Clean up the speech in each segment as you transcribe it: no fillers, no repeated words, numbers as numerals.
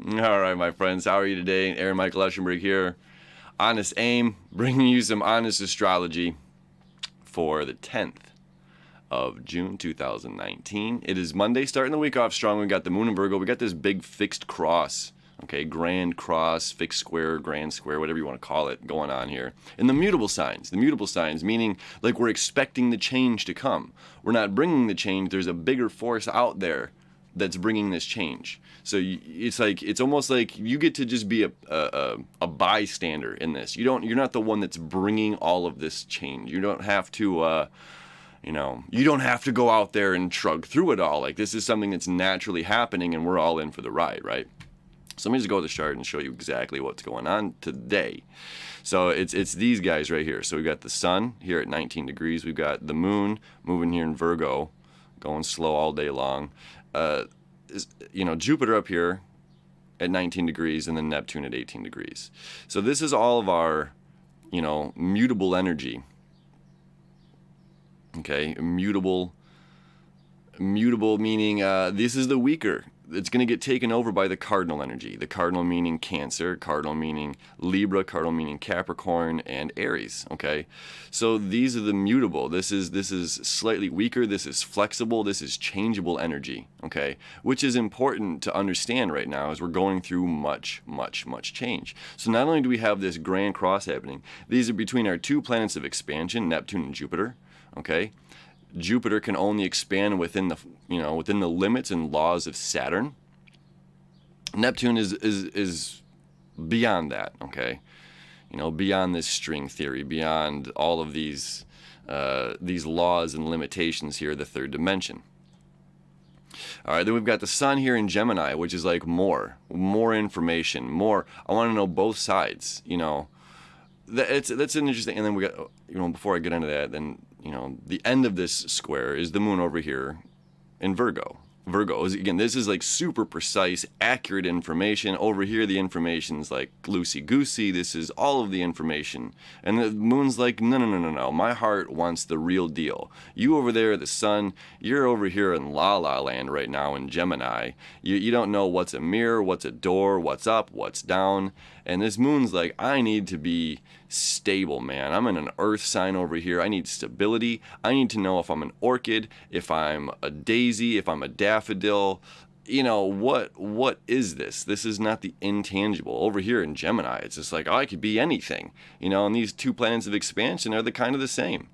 All right, my friends, how are you today? Aaron Michael Eschenberg here. Honest Aim, bringing you some honest astrology for the 10th of June 2019. It is Monday, starting the week off strong. We got the moon in Virgo. We got this big fixed cross, okay, grand cross, fixed square, grand square, whatever you want to call it, going on here. And the mutable signs meaning like we're expecting the change to come. We're not bringing the change. There's a bigger force out there that's bringing this change. So it's almost like you get to just be a bystander in this. You're not the one that's bringing all of this change. You don't have to you don't have to go out there and shrug through it all. Like, this is something that's naturally happening, and we're all in for the ride, right? So let me just go to the chart and show you exactly what's going on today. So it's these guys right here. So we've got the sun here at 19 degrees. We've got the moon moving here in Virgo, going slow all day long. Jupiter up here at 19 degrees, and then Neptune at 18 degrees. So this is all of our, mutable energy. Okay, mutable meaning this is the weaker. It's going to get taken over by the cardinal energy. The cardinal meaning Cancer, cardinal meaning Libra, cardinal meaning Capricorn, and Aries. Okay, so these are the mutable. This is slightly weaker. This is flexible. This is changeable energy. Okay, which is important to understand right now as we're going through much change. So not only do we have this grand cross happening, these are between our two planets of expansion, Neptune and Jupiter. Okay. Jupiter can only expand within the limits and laws of Saturn. Neptune is beyond that, okay? Beyond this string theory, beyond all of these laws and limitations here, the third dimension. All right, then we've got the sun here in Gemini, which is like more information, more. I want to know both sides, That's an interesting. And then we got, before I get into that, then the end of this square is the moon over here in Virgo. Virgo is, again, this is like super precise, accurate information. Over here, the information's like loosey-goosey. This is all of the information. And the moon's like, no. My heart wants the real deal. You over there, the sun, you're over here in La La Land right now in Gemini. You don't know what's a mirror, what's a door, what's up, what's down. And this moon's like, I need to be stable, man. I'm in an earth sign over here. I need stability. I need to know if I'm an orchid, if I'm a daisy, if I'm a daffodil. What is this? This is not the intangible. Over here in Gemini, it's just like, I could be anything. And these two planets of expansion are the same.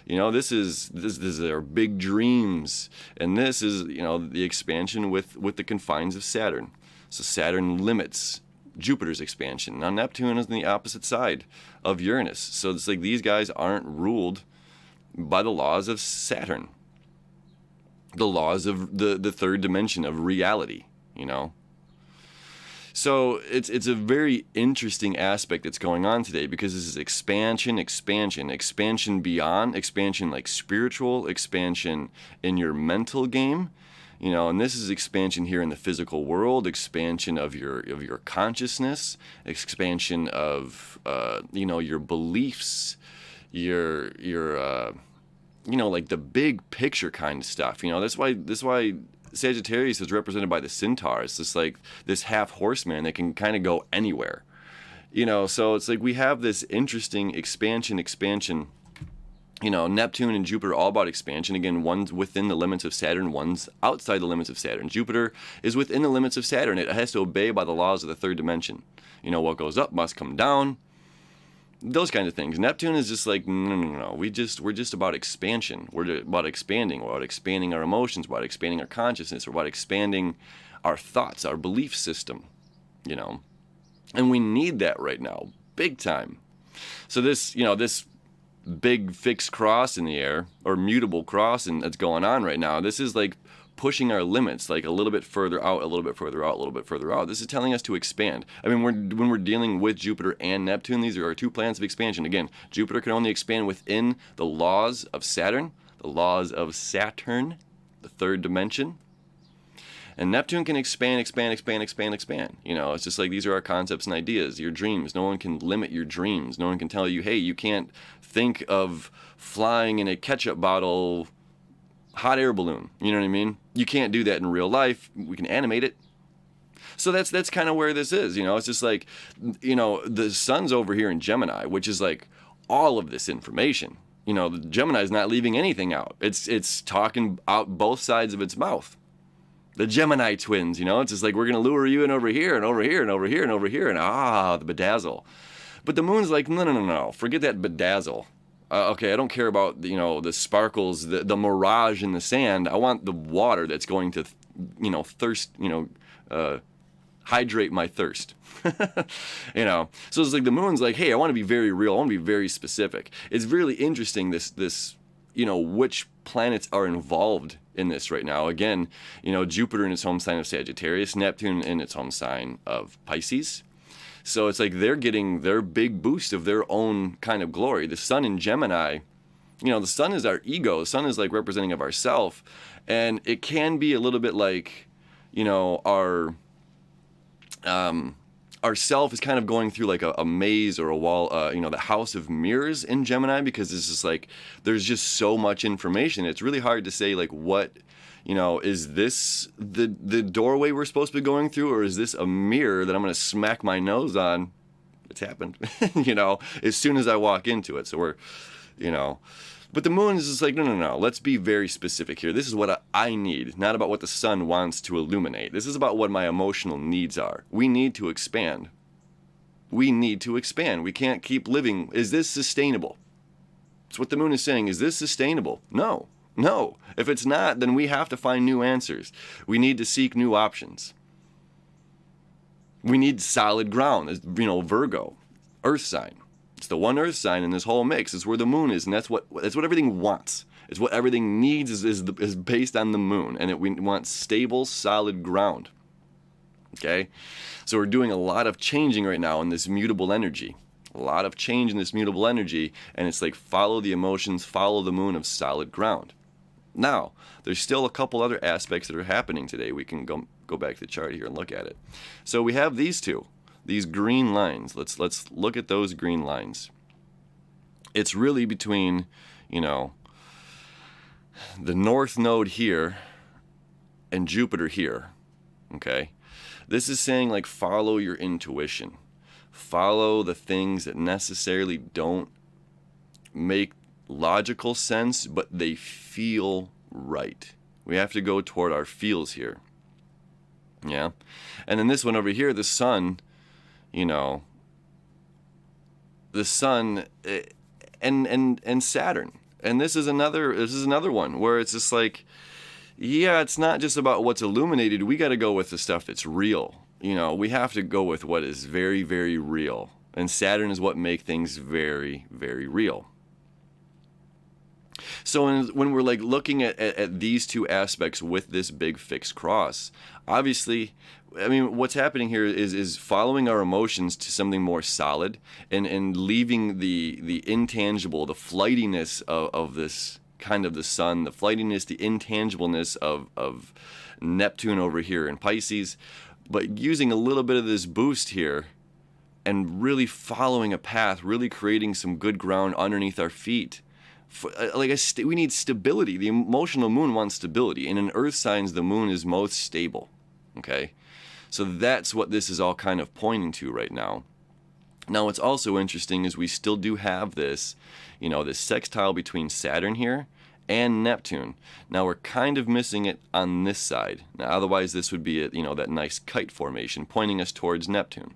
This is our big dreams, and this is the expansion with the confines of Saturn. So Saturn limits Jupiter's expansion. Now Neptune is on the opposite side of Uranus. So it's like these guys aren't ruled by the laws of Saturn, the laws of the third dimension of reality, So it's a very interesting aspect that's going on today, because this is expansion beyond, expansion like spiritual, expansion in your mental game. And this is expansion here in the physical world, expansion of your consciousness, expansion of your beliefs, your like the big picture kind of stuff. That's why Sagittarius is represented by the centaur. It's just like this half horseman that can kind of go anywhere. So it's like we have this interesting expansion. Neptune and Jupiter are all about expansion. Again, one's within the limits of Saturn, one's outside the limits of Saturn. Jupiter is within the limits of Saturn. It has to obey by the laws of the third dimension. What goes up must come down. Those kinds of things. Neptune is just like, no. We're just about expansion. We're about expanding. We're about expanding our emotions. We're about expanding our consciousness. We're about expanding our thoughts, our belief system, And we need that right now, big time. So this big fixed cross in the air, or mutable cross, and that's going on right now. This is like pushing our limits, like a little bit further out, a little bit further out, a little bit further out. This is telling us to expand. I mean, when we're dealing with Jupiter and Neptune, these are our two planets of expansion. Again, Jupiter can only expand within the laws of Saturn, the third dimension. And Neptune can expand. It's just like these are our concepts and ideas, your dreams. No one can limit your dreams. No one can tell you, hey, you can't think of flying in a ketchup bottle hot air balloon. You know what I mean? You can't do that in real life. We can animate it. So that's kind of where this is, you know. It's just like, you know, the sun's over here in Gemini, which is like all of this information. You know, the Gemini is not leaving anything out. It's talking out both sides of its mouth. The Gemini twins, you know, it's just like, we're going to lure you in over here and over here and over here and over here, and the bedazzle. But the moon's like, no, forget that bedazzle. Okay, I don't care about, you know, the sparkles, the mirage in the sand. I want the water that's going to, you know, hydrate my thirst. You know, so it's like the moon's like, hey, I want to be very real. I want to be very specific. It's really interesting, this, you know, which planets are involved in this right now. Again, you know, Jupiter in its home sign of Sagittarius, Neptune in its home sign of Pisces. So it's like they're getting their big boost of their own kind of glory. The sun in Gemini, you know, the sun is our ego. The sun is like representing of ourself. And it can be a little bit like, you know, our self is kind of going through like a maze or a wall, you know, the house of mirrors in Gemini, because it's just like, there's just so much information. It's really hard to say like what, you know, is this the doorway we're supposed to be going through, or is this a mirror that I'm going to smack my nose on? It's happened, you know, as soon as I walk into it. So we're, you know, but the moon is just like, no, let's be very specific here. This is what I need, not about what the sun wants to illuminate. This is about what my emotional needs are. We need to expand. We need to expand. We can't keep living. Is this sustainable? It's what the moon is saying. Is this sustainable? No. If it's not, then we have to find new answers. We need to seek new options. We need solid ground. You know, Virgo, earth sign. It's the one earth sign in this whole mix. It's where the moon is, and that's what everything wants. It's what everything needs is based on the moon, and we want stable, solid ground. Okay? So we're doing a lot of changing right now in this mutable energy. A lot of change in this mutable energy, and it's like follow the emotions, follow the moon of solid ground. Now, there's still a couple other aspects that are happening today. We can go back to the chart here and look at it. So we have these two. These green lines. Let's look at those green lines. It's really between, you know, the north node here and Jupiter here. Okay? This is saying like follow your intuition. Follow the things that necessarily don't make logical sense, but they feel right. We have to go toward our feels here. Yeah? And then this one over here, the sun, you know, the sun and Saturn. And this is another one where it's just like, yeah, it's not just about what's illuminated. We got to go with the stuff that's real. You know, we have to go with what is very, very real. And Saturn is what makes things very, very real. So when we're like looking at these two aspects with this big fixed cross, obviously, I mean, what's happening here is following our emotions to something more solid and leaving the intangible, the flightiness of this kind of the sun, the flightiness, the intangibleness of Neptune over here in Pisces, but using a little bit of this boost here and really following a path, really creating some good ground underneath our feet. We need stability. The emotional moon wants stability. And in earth signs, the moon is most stable. Okay? So that's what this is all kind of pointing to right now. Now, what's also interesting is we still do have this, you know, this sextile between Saturn here and Neptune. Now, we're kind of missing it on this side. Now, otherwise, this would be, you know, that nice kite formation pointing us towards Neptune,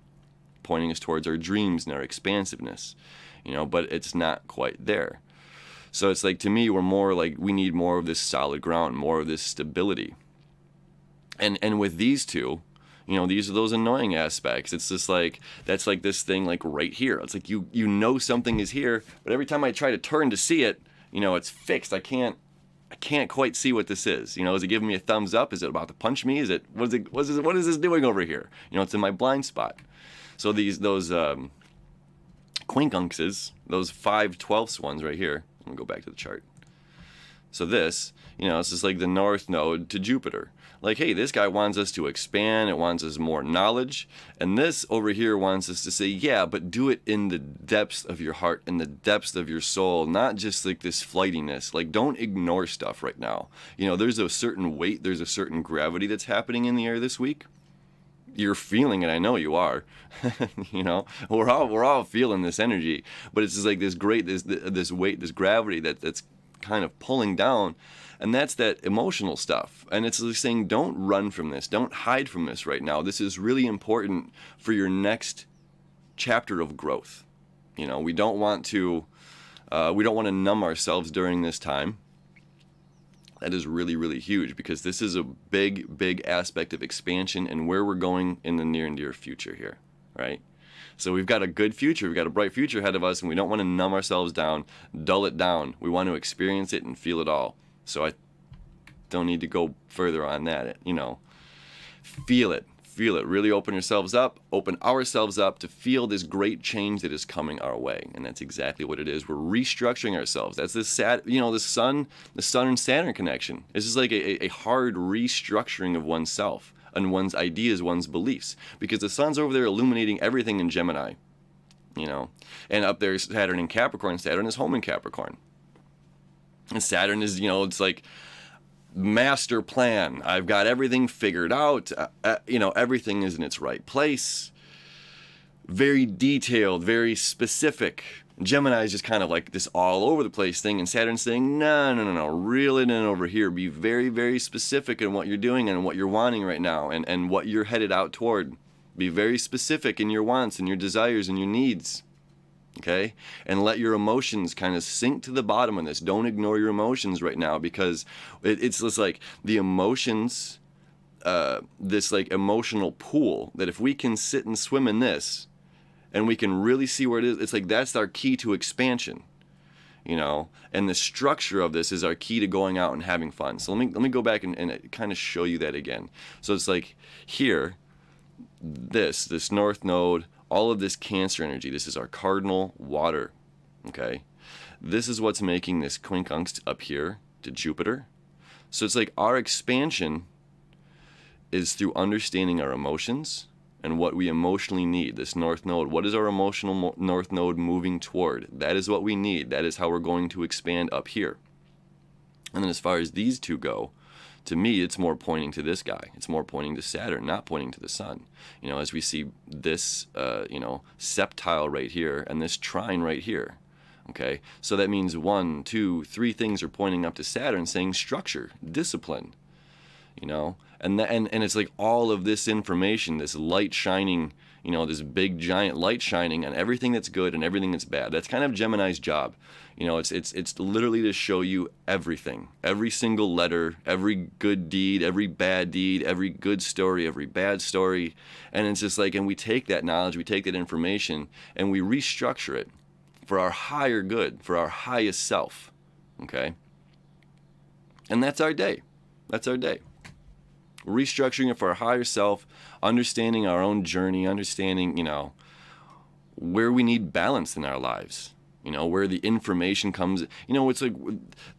pointing us towards our dreams and our expansiveness, you know, but it's not quite there. So it's like, to me, we're more like, we need more of this solid ground, more of this stability. And with these two, you know, these are those annoying aspects. It's just like, that's like this thing like right here. It's like you know something is here, but every time I try to turn to see it, you know, it's fixed. I can't quite see what this is. You know, is it giving me a thumbs up? Is it about to punch me? What is this doing over here? You know, it's in my blind spot. So those quincunxes, those 5/12 ones right here. I'm gonna go back to the chart. So this, you know, it's just like the north node to Jupiter. Like, hey, this guy wants us to expand. It wants us more knowledge. And this over here wants us to say, yeah, but do it in the depths of your heart, in the depths of your soul, not just like this flightiness. Like, don't ignore stuff right now. You know, there's a certain weight, there's a certain gravity that's happening in the air this week. you're feeling it. I know you are. You know, we're all feeling this energy, but it's just like this weight, this gravity that's kind of pulling down, and that's that emotional stuff. And it's like saying, don't run from this, don't hide from this right now. This is really important for your next chapter of growth. You know, we don't want to numb ourselves during this time. That is really, really huge, because this is a big aspect of expansion and where we're going in the near and dear future here, right? So we've got a good future, we've got a bright future ahead of us, and we don't want to numb ourselves down, dull it down. We want to experience it and feel it all. So I don't need to go further on that, you know. Feel it. Really open ourselves up to feel this great change that is coming our way. And that's exactly what it is. We're restructuring ourselves. That's the sun and Saturn connection. This is like a hard restructuring of oneself and one's ideas, one's beliefs. Because the sun's over there illuminating everything in Gemini, you know. And up there, Saturn in Capricorn. Saturn is home in Capricorn. And Saturn is, you know, it's like master plan. I've got everything figured out. You know, everything is in its right place. Very detailed, very specific. Gemini is just kind of like this all over the place thing, and Saturn's saying, no, reel it in over here. Be very, very specific in what you're doing and what you're wanting right now, and what you're headed out toward. Be very specific in your wants and your desires and your needs. Okay? And let your emotions kind of sink to the bottom of this. Don't ignore your emotions right now, because it's just like the emotions, this like emotional pool, that if we can sit and swim in this and we can really see where it is, it's like that's our key to expansion, you know? And the structure of this is our key to going out and having fun. So let me go back and kind of show you that again. So it's like here, this North Node, all of this Cancer energy, this is our cardinal water, okay? This is what's making this quincunx up here to Jupiter. So it's like our expansion is through understanding our emotions and what we emotionally need. This North Node, what is our emotional North Node moving toward? That is what we need. That is how we're going to expand up here. And then as far as these two go, to me, it's more pointing to this guy. It's more pointing to Saturn, not pointing to the sun. You know, as we see this, you know, septile right here and this trine right here. Okay, so that means 1, 2, 3 things are pointing up to Saturn, saying structure, discipline. You know, and it's like all of this information, this light shining, you know, this big giant light shining on everything that's good and everything that's bad. That's kind of Gemini's job. You know, it's literally to show you everything, every single letter, every good deed, every bad deed, every good story, every bad story. And it's just like, and we take that knowledge, we take that information, and we restructure it for our higher good, for our highest self. Okay? And that's our day. That's our day. Restructuring it for our higher self, understanding our own journey, understanding, you know, where we need balance in our lives. You know, where the information comes, you know, it's like,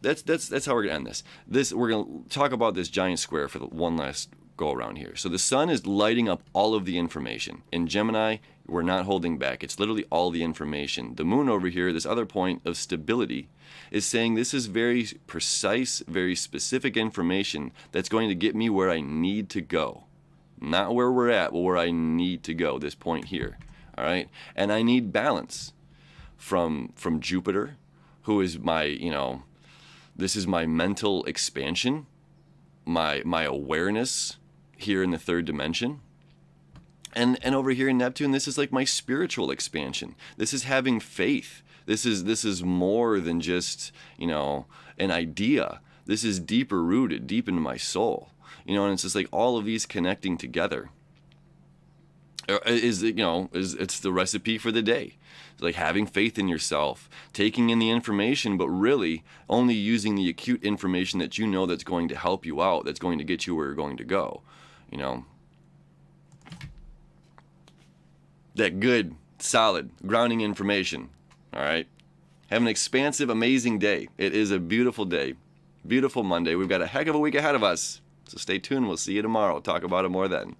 that's how we're gonna end this. We're gonna talk about this giant square for the one last go around here. So the sun is lighting up all of the information. In Gemini, we're not holding back. It's literally all the information. The moon over here, this other point of stability, is saying this is very precise, very specific information that's going to get me where I need to go. Not where we're at, but where I need to go, this point here. All right? And I need balance from Jupiter, who is my, you know, this is my mental expansion, my awareness here in the third dimension. And over here in Neptune, this is like my spiritual expansion. This is having faith. This is more than just, you know, an idea. This is deeper rooted, deep into my soul. You know, and it's just like all of these connecting together is, you know, it's the recipe for the day. It's like having faith in yourself, taking in the information, but really only using the acute information that you know that's going to help you out, that's going to get you where you're going to go. You know, that good, solid, grounding information. All right? Have an expansive, amazing day. It is a beautiful day. Beautiful Monday. We've got a heck of a week ahead of us. So stay tuned. We'll see you tomorrow. Talk about it more then.